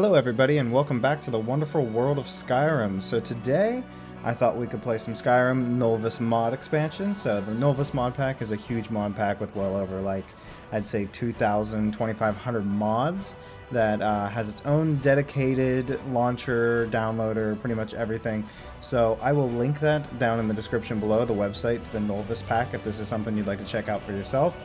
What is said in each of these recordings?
Hello everybody and welcome back to the wonderful world of Skyrim. So today I thought we could play some Skyrim Nolvus mod expansion. So the Nolvus mod pack is a huge mod pack with well over I'd say 2,000, 2,500 mods that has its own dedicated launcher, downloader, pretty much everything. So I will link that down in the description below, the website to the Nolvus pack if this is something you'd like to check out for yourself.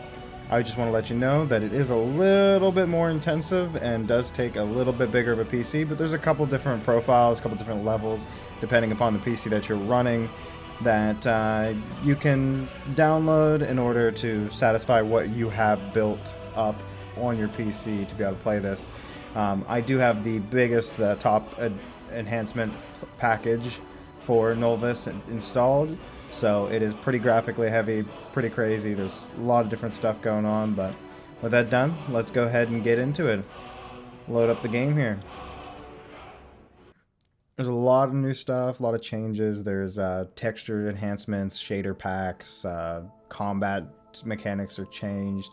I just want to let you know that it is a little bit more intensive and does take a little bit bigger of a PC, but there's a couple different profiles, a couple different levels, depending upon the PC that you're running, that you can download in order to satisfy what you have built up on your PC to be able to play this. I do have the biggest, the top enhancement package for Nolvus installed. So it is pretty graphically heavy, pretty crazy. There's a lot of different stuff going on, but with that done, let's go ahead and get into it. Load up the game here. There's a lot of new stuff, a lot of changes. There's texture enhancements, shader packs, combat mechanics are changed.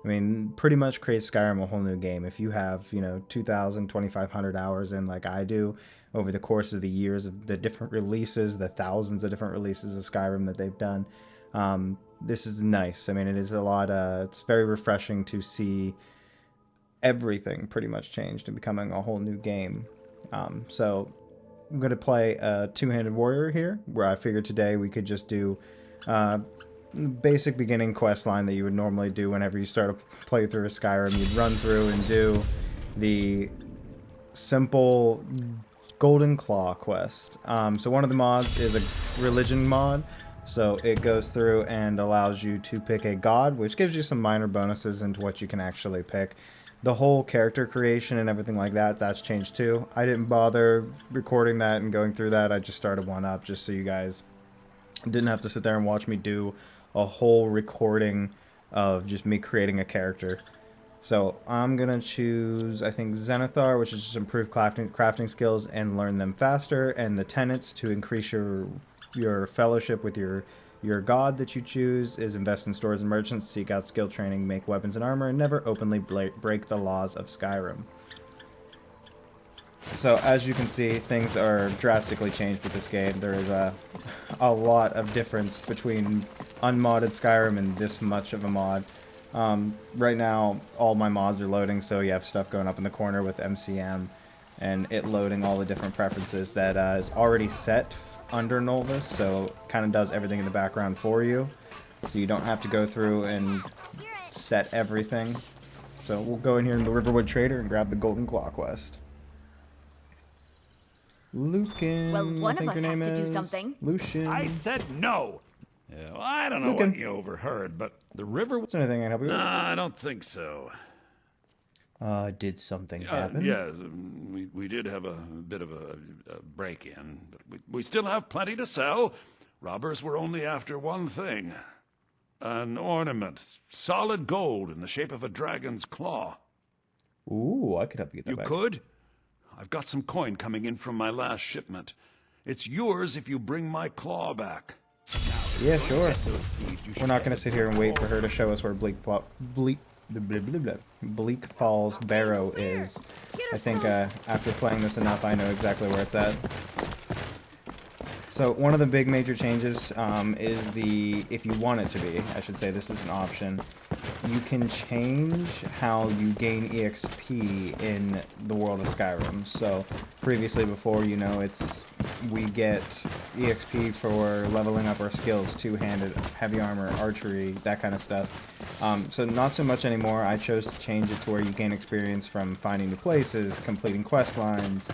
I mean, pretty much creates Skyrim a whole new game. If you have, 2,000, 2,500 hours in like I do, over the course of the years of the different releases, the thousands of different releases of Skyrim that they've done. This is nice. I mean, it is a lot, it's very refreshing to see everything pretty much changed and becoming a whole new game. So I'm going to play a two-handed warrior here, where I figured today we could just do basic beginning quest line that you would normally do whenever you start a playthrough of Skyrim. You'd run through and do the simple Golden Claw quest. So one of the mods is a religion mod, so it goes through and allows you to pick a god, which gives you some minor bonuses into what you can actually pick. The whole character creation and everything like that, that's changed too. I didn't bother recording that and going through that. I just started one up just so you guys didn't have to sit there and watch me do a whole recording of just me creating a character. So I'm going to choose, I think, Zenithar, which is just improve crafting skills and learn them faster, and the tenets to increase your fellowship with your god that you choose is invest in stores and merchants, seek out skill training, make weapons and armor, and never openly break the laws of Skyrim. So as you can see, things are drastically changed with this game. There is a lot of difference between unmodded Skyrim and this much of a mod. Right now, all my mods are loading, so you have stuff going up in the corner with MCM, and it loading all the different preferences that is already set under Nolvus, so kind of does everything in the background for you, so you don't have to go through and set everything. So we'll go in here in the Riverwood Trader and grab the Golden Claw quest. Lucan. Well, one of us has to do something. Lucian. I said no. Yeah, well, I don't know Lucan. what you overheard, but the river... Is there anything I can help you with? Nah, I don't think so. Did something happen? Yeah, we did have a bit of a break-in, but we still have plenty to sell. Robbers were only after one thing. An ornament, solid gold in the shape of a dragon's claw. Ooh, I could help you get that You back. could? I've got some coin coming in from my last shipment. It's yours if you bring my claw back. Yeah, sure. We're not going to sit here and wait for her to show us where Bleak Falls Barrow is. I think after playing this enough, I know exactly where it's at. So one of the big major changes is if you want it to be, I should say this is an option, you can change how you gain EXP in the world of Skyrim. So previously before, we get EXP for leveling up our skills, two-handed, heavy armor, archery, that kind of stuff. So not so much anymore. I chose to change it to where you gain experience from finding new places, completing quest lines,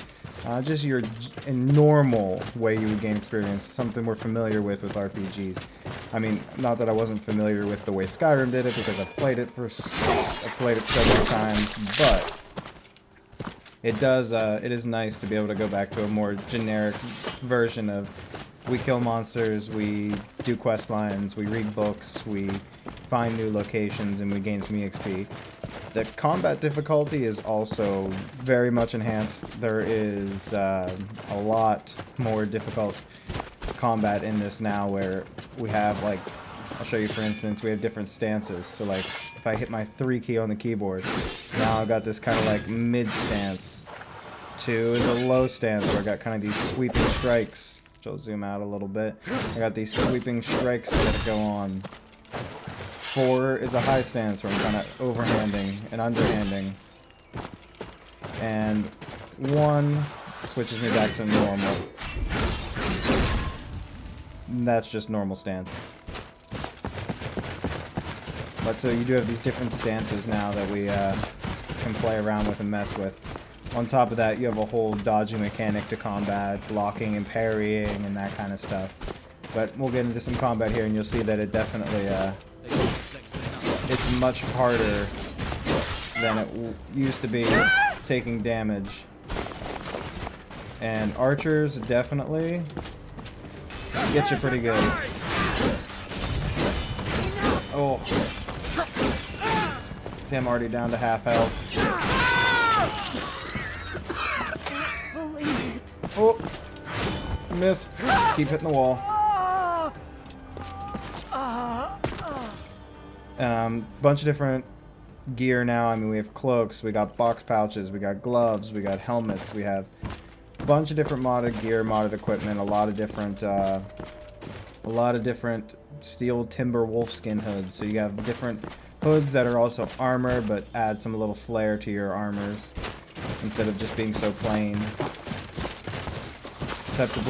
just your normal way you would gain experience, something we're familiar with RPGs. I mean, not that I wasn't familiar with the way Skyrim did it, because I've played it several times, but it is nice to be able to go back to a more generic version of we kill monsters, we do quest lines, we read books, we find new locations, and we gain some EXP. The combat difficulty is also very much enhanced. There is a lot more difficult combat in this now, where we have, I'll show you for instance, we have different stances. So if I hit my 3 key on the keyboard, now I've got this kind of mid stance 2 is a low stance where I got kind of these sweeping strikes, which I'll zoom out a little bit. I got these sweeping strikes that go on. 4 is a high stance where I'm kind of overhanding and underhanding. And 1 switches me back to normal. And that's just normal stance. But so you do have these different stances now that we can play around with and mess with. On top of that, you have a whole dodging mechanic to combat, blocking and parrying and that kind of stuff. But we'll get into some combat here and you'll see that it definitely, it's much harder than it used to be taking damage. And archers definitely get you pretty good. Oh. See, I'm already down to half health. Oh, missed. Keep hitting the wall. Bunch of different gear now. I mean, we have cloaks, we got box pouches, we got gloves, we got helmets, we have a bunch of different modded gear, modded equipment, a lot of different steel timber wolfskin hoods. So you have different hoods that are also armor, but add some little flair to your armors instead of just being so plain. Except the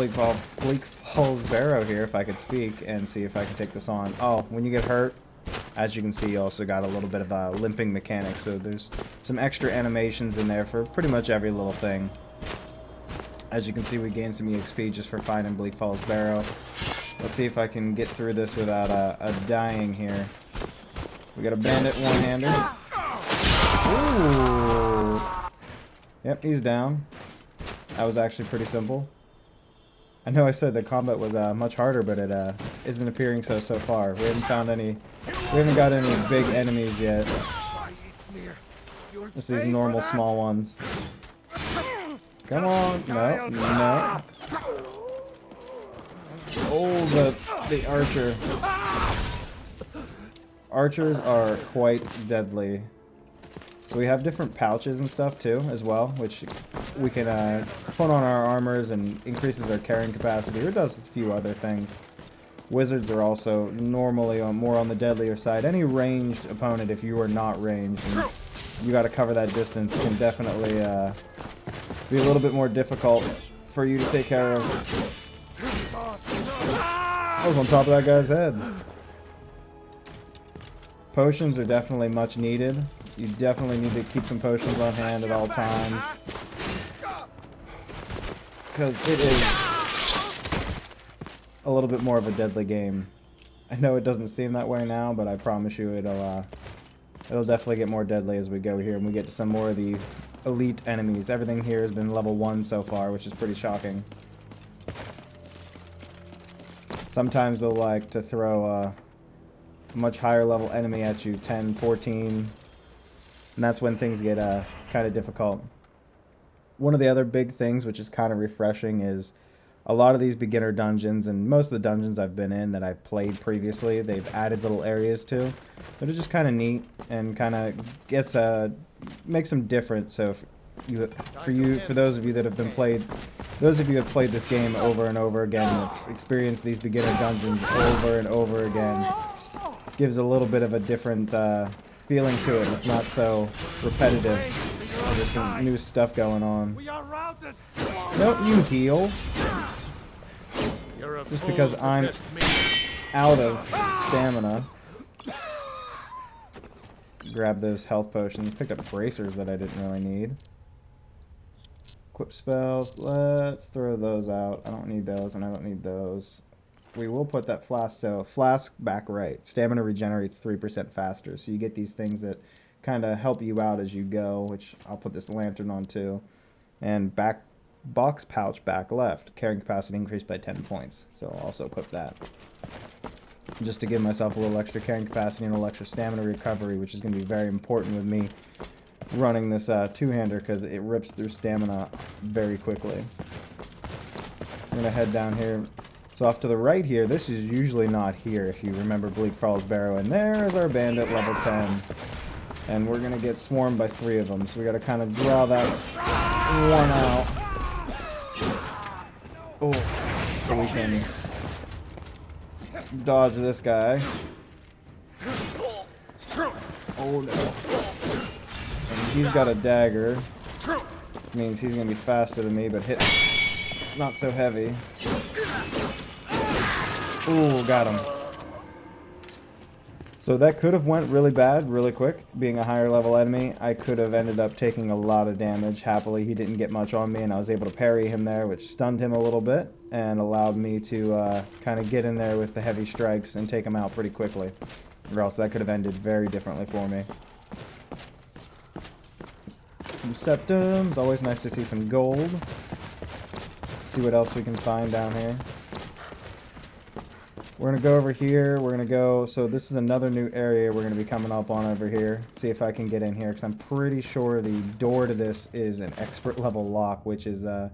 Bleak Falls Barrow here, if I could speak, and see if I can take this on. Oh, when you get hurt, as you can see, you also got a little bit of a limping mechanic, so there's some extra animations in there for pretty much every little thing. As you can see, we gained some EXP just for finding Bleak Falls Barrow. Let's see if I can get through this without dying here. We got a bandit one-hander. Ooh. Yep, he's down. That was actually pretty simple. I know I said the combat was much harder, but it isn't appearing so far. We haven't found any. We haven't got any big enemies yet. Just these normal small ones. Come on! No, no. Oh, the archer. Archers are quite deadly. So we have different pouches and stuff too, as well, which we can put on our armors and increases our carrying capacity, or does a few other things. Wizards are also normally more on the deadlier side. Any ranged opponent, if you are not ranged and you got to cover that distance, can definitely be a little bit more difficult for you to take care of. I was on top of that guy's head. Potions are definitely much needed. You definitely need to keep some potions on hand at all times, because it is a little bit more of a deadly game. I know it doesn't seem that way now, but I promise you it'll definitely get more deadly as we go here and we get to some more of the elite enemies. Everything here has been level 1 so far, which is pretty shocking. Sometimes they'll like to throw a much higher level enemy at you, 10, 14, and that's when things get kind of difficult. One of the other big things, which is kind of refreshing, is a lot of these beginner dungeons, and most of the dungeons I've been in that I've played previously, they've added little areas to that are just kind of neat and kind of makes them different. So for those of you that have played this game over and over again, have experienced these beginner dungeons over and over again, gives a little bit of a different feeling to it. It's not so repetitive. There's some new stuff going on. Don't you heal? Just because I'm out of stamina. Grab those health potions. Picked up bracers that I didn't really need. Equip spells. Let's throw those out. I don't need those, and I don't need those. We will put that flask. So flask back right. Stamina regenerates 3% faster. So you get these things that kind of help you out as you go, which I'll put this lantern on too. And box pouch back left. Carrying capacity increased by 10 points. So I'll also equip that. Just to give myself a little extra carrying capacity and a little extra stamina recovery, which is going to be very important with me running this two-hander, because it rips through stamina very quickly. I'm going to head down here. So off to the right here, this is usually not here if you remember Bleak Falls Barrow, and there's our bandit level 10. And we're going to get swarmed by 3 of them, so we got to kind of draw that One out. Oh, so we can dodge this guy. Oh no. And he's got a dagger. Means he's gonna be faster than me, but hit not so heavy. Ooh, got him. So that could have went really bad, really quick. Being a higher level enemy, I could have ended up taking a lot of damage. Happily, he didn't get much on me, and I was able to parry him there, which stunned him a little bit, and allowed me to kind of get in there with the heavy strikes and take him out pretty quickly. Or else that could have ended very differently for me. Some septums, always nice to see some gold. See what else we can find down here. We're going to go over here, we're going to go, so this is another new area we're going to be coming up on over here. See if I can get in here, because I'm pretty sure the door to this is an expert level lock, which is going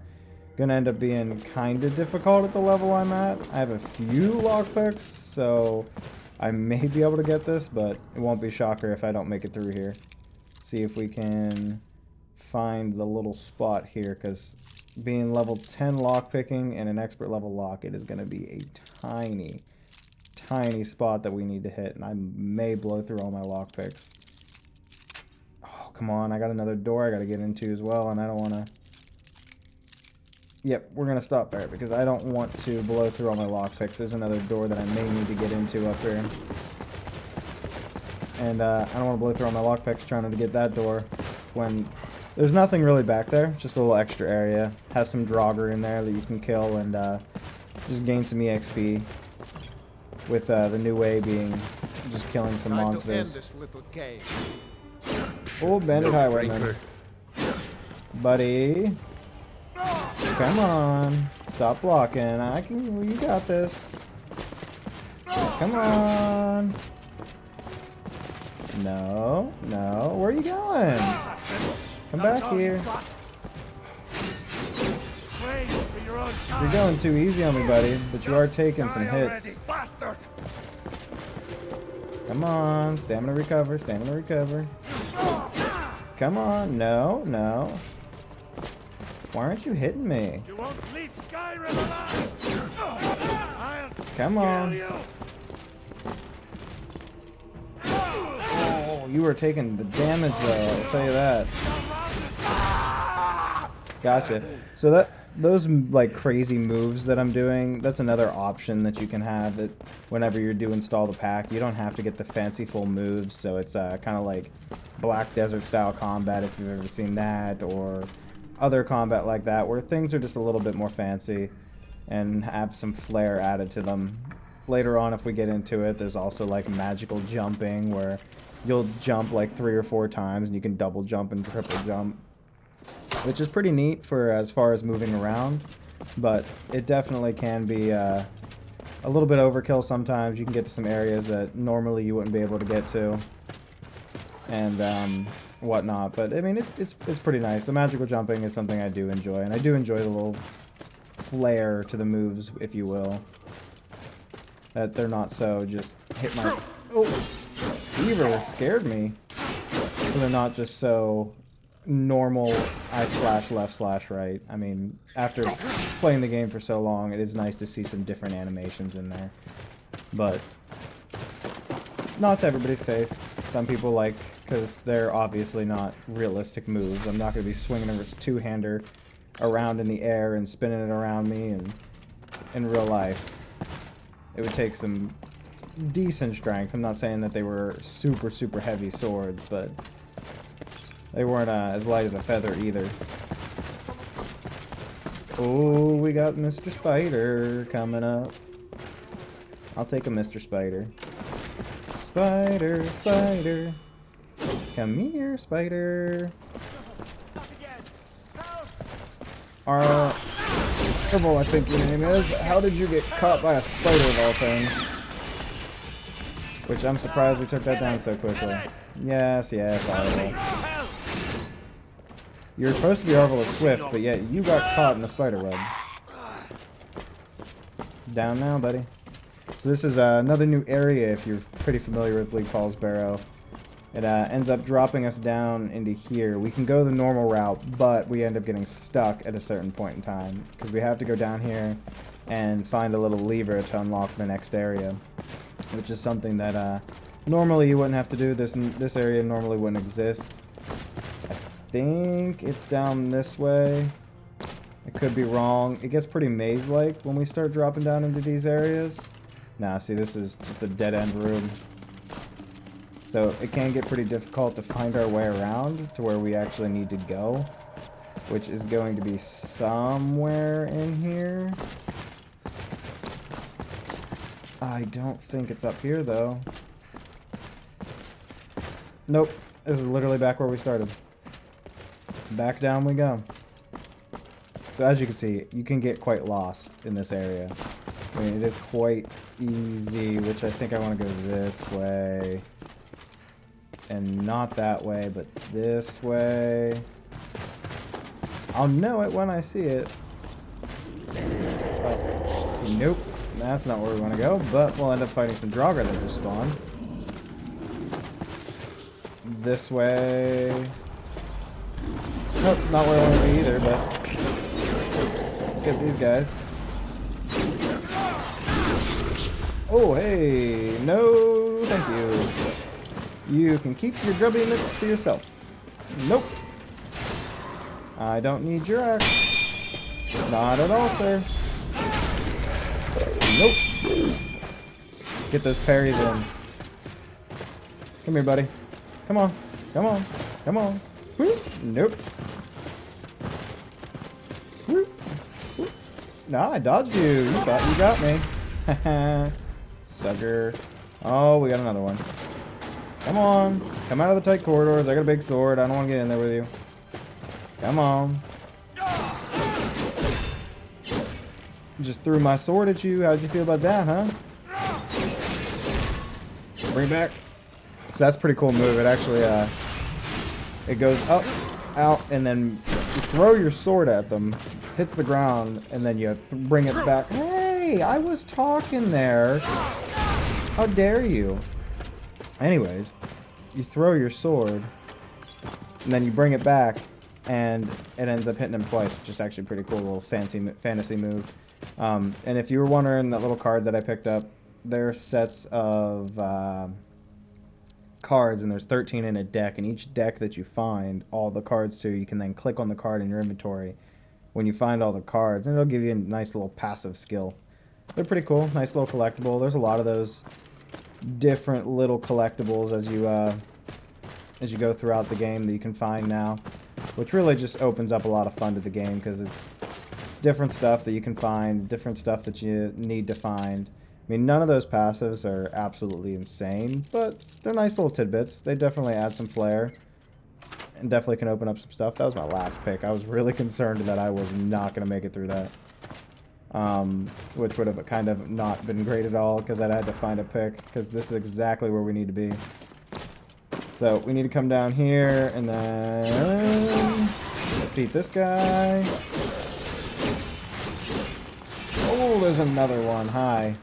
to end up being kind of difficult at the level I'm at. I have a few lockpicks, so I may be able to get this, but it won't be a shocker if I don't make it through here. See if we can find the little spot here, because being level 10 lockpicking and an expert level lock, it is going to be a tiny spot that we need to hit, and I may blow through all my lockpicks. Oh, come on, I got another door I got to get into as well, and I don't want to... Yep, we're going to stop there, because I don't want to blow through all my lockpicks. There's another door that I may need to get into up here. And I don't want to blow through all my lockpicks trying to get that door when... There's nothing really back there, just a little extra area. Has some Draugr in there that you can kill and just gain some EXP. With the new way being just killing some monsters. Oh, bandit highwayman. Buddy. Come on. Stop blocking. You got this. Come on. No. Where are you going? Come back here. You're going too easy on me, buddy, but you are taking some hits. Come on, stamina recover. Come on, no. Why aren't you hitting me? You won't leave Skyrim alive. Come on. Oh, you were taking the damage though, I'll tell you that. Gotcha. So those like crazy moves that I'm doing, that's another option that you can have that whenever you do install the pack. You don't have to get the fanciful moves, so it's kind of like Black Desert style combat if you've ever seen that, or other combat like that where things are just a little bit more fancy and have some flair added to them. Later on, if we get into it, there's also like magical jumping where you'll jump like 3 or 4 times and you can double jump and triple jump, which is pretty neat for as far as moving around, but it definitely can be a little bit overkill sometimes. You can get to some areas that normally you wouldn't be able to get to and whatnot, but I mean it's pretty nice. The magical jumping is something I do enjoy, and I do enjoy the little flair to the moves, if you will, that they're not so just hit my... Oh, Skeever scared me. So they're not just so normal I slash left slash right. I mean, after playing the game for so long, it is nice to see some different animations in there, but not to everybody's taste. Some people like, because they're obviously not realistic moves. I'm not going to be swinging a two-hander around in the air and spinning it around me, and in real life it would take some decent strength. I'm not saying that they were super heavy swords, but they weren't as light as a feather either. Oh, we got Mr. Spider coming up. I'll take a Mr. Spider. Spider. Come here, Spider. Herbal, I think your name is. How did you get caught by a spider of all things? Which I'm surprised we took that down so quickly. Yes, Orville. You're supposed to be Orville Swift, but yet you got caught in the spider web. Down now, buddy. So this is another new area if you're pretty familiar with Bleak Falls Barrow. It ends up dropping us down into here. We can go the normal route, but we end up getting stuck at a certain point in time because we have to go down here and find a little lever to unlock the next area, which is something that normally you wouldn't have to do. This area normally wouldn't exist. I think it's down this way. I could be wrong. It gets pretty maze-like when we start dropping down into these areas. Nah, see, this is just a dead-end room. So it can get pretty difficult to find our way around to where we actually need to go, which is going to be somewhere in here. I don't think it's up here, though. Nope. This is literally back where we started. Back down we go. So as you can see, you can get quite lost in this area. I mean, it is quite easy, which I think I want to go this way. And not that way, but this way. I'll know it when I see it. Oh, nope. That's not where we want to go, but we'll end up fighting some Draugr that just spawned. This way. Nope, not where I want to be either, but let's get these guys. Oh, hey. No, thank you. You can keep your grubby mitts to yourself. Nope. I don't need your axe. Not at all, sir. Nope. Get those parries in. Come here, buddy. Come on. Come on. Come on. Whoop. Nope. Whoop. Whoop. Nah, I dodged you. You thought you got me. Haha. Sucker. Oh, we got another one. Come on. Come out of the tight corridors. I got a big sword. I don't want to get in there with you. Come on. Just threw my sword at you. How'd you feel about that, huh? Bring it back. So that's a pretty cool move. It actually, it goes up, out, and then you throw your sword at them, hits the ground, and then you bring it back. Hey, I was talking there. How dare you? Anyways, you throw your sword, and then you bring it back, and it ends up hitting him twice, which is actually a pretty cool little fantasy move. And if you were wondering, that little card that I picked up, they're sets of cards, and there's 13 in a deck, and each deck that you find all the cards to, you can then click on the card in your inventory when you find all the cards, and it'll give you a nice little passive skill. They're pretty cool, nice little collectible. There's a lot of those different little collectibles as you go throughout the game that you can find now, which really just opens up a lot of fun to the game because it's different stuff that you can find, different stuff that you need to find. I mean, none of those passives are absolutely insane, but they're nice little tidbits. They definitely add some flair and definitely can open up some stuff. That was my last pick. I was really concerned that I was not going to make it through that. Which would have kind of not been great at all because I'd had to find a pick because this is exactly where we need to be. So we need to come down here and then defeat this guy. Oh, there's another one. Hi.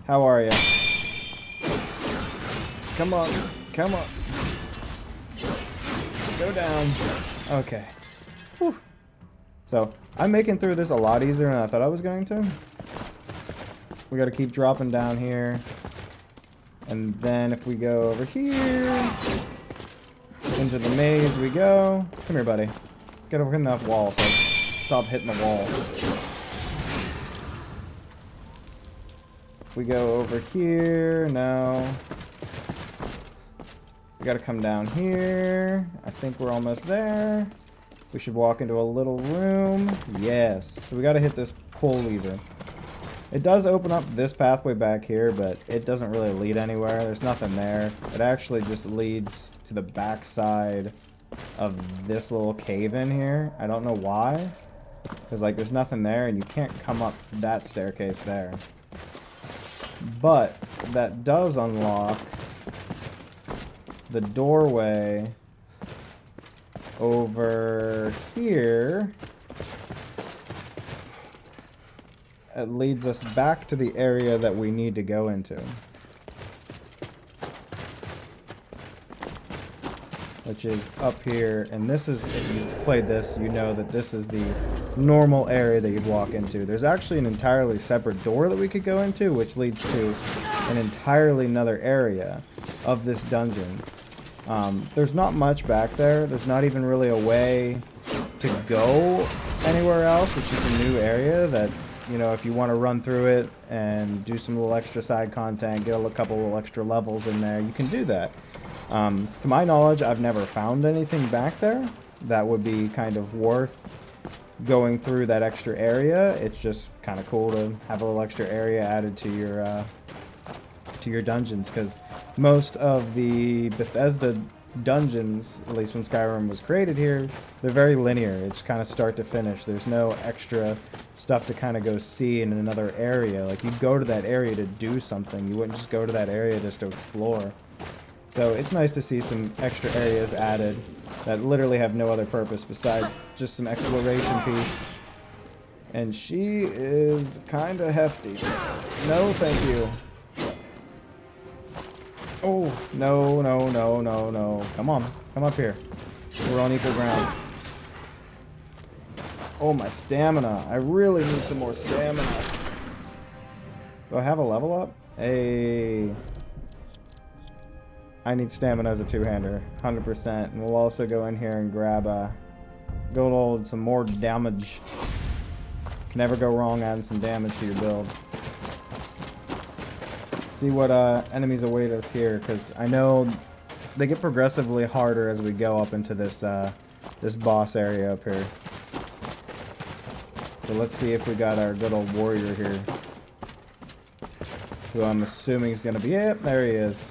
How are you? Come on. Come on. Go down. Okay. Whew. So, I'm making through this a lot easier than I thought I was going to. We gotta keep dropping down here. And then if we go over here, into the maze we go. Come here, buddy. Get over in that wall so stop hitting the wall. If we go over here, no. We gotta come down here. I think we're almost there. We should walk into a little room. Yes. So we gotta hit this pull lever. It does open up this pathway back here, but it doesn't really lead anywhere. There's nothing there. It actually just leads to the back side of this little cave in here. I don't know why. Because, like, there's nothing there, and you can't come up that staircase there. But that does unlock the doorway over here. It leads us back to the area that we need to go into. which is up here. And this is, if you've played this, you know that this is the normal area that you'd walk into. There's actually an entirely separate door that we could go into, which leads to an entirely another area of this dungeon. There's not much back there. There's not even really a way to go anywhere else. It's just a new area that, you know, if you want to run through it and do some little extra side content, get a couple little extra levels in there, you can do that. To my knowledge, I've never found anything back there that would be kind of worth going through that extra area. It's just kind of cool to have a little extra area added to your dungeons, because most of the Bethesda dungeons, at least when Skyrim was created here, they're very linear. It's kind of start to finish. There's no extra stuff to kind of go see in another area. Like, you go to that area to do something. You wouldn't just go to that area just to explore. So it's nice to see some extra areas added that literally have no other purpose besides just some exploration piece. And she is kind of hefty. No, thank you. Oh, no, no, no, no, no. Come on. Come up here. We're on equal ground. Oh, my stamina. I really need some more stamina. Do I have a level up? Hey. I need stamina as a two-hander. 100%. And we'll also go in here and grab some more damage. Can never go wrong adding some damage to your build. See what enemies await us here, because I know they get progressively harder as we go up into this this boss area up here. So let's see if we got our good old warrior here, who I'm assuming is going to be, yep, there he is.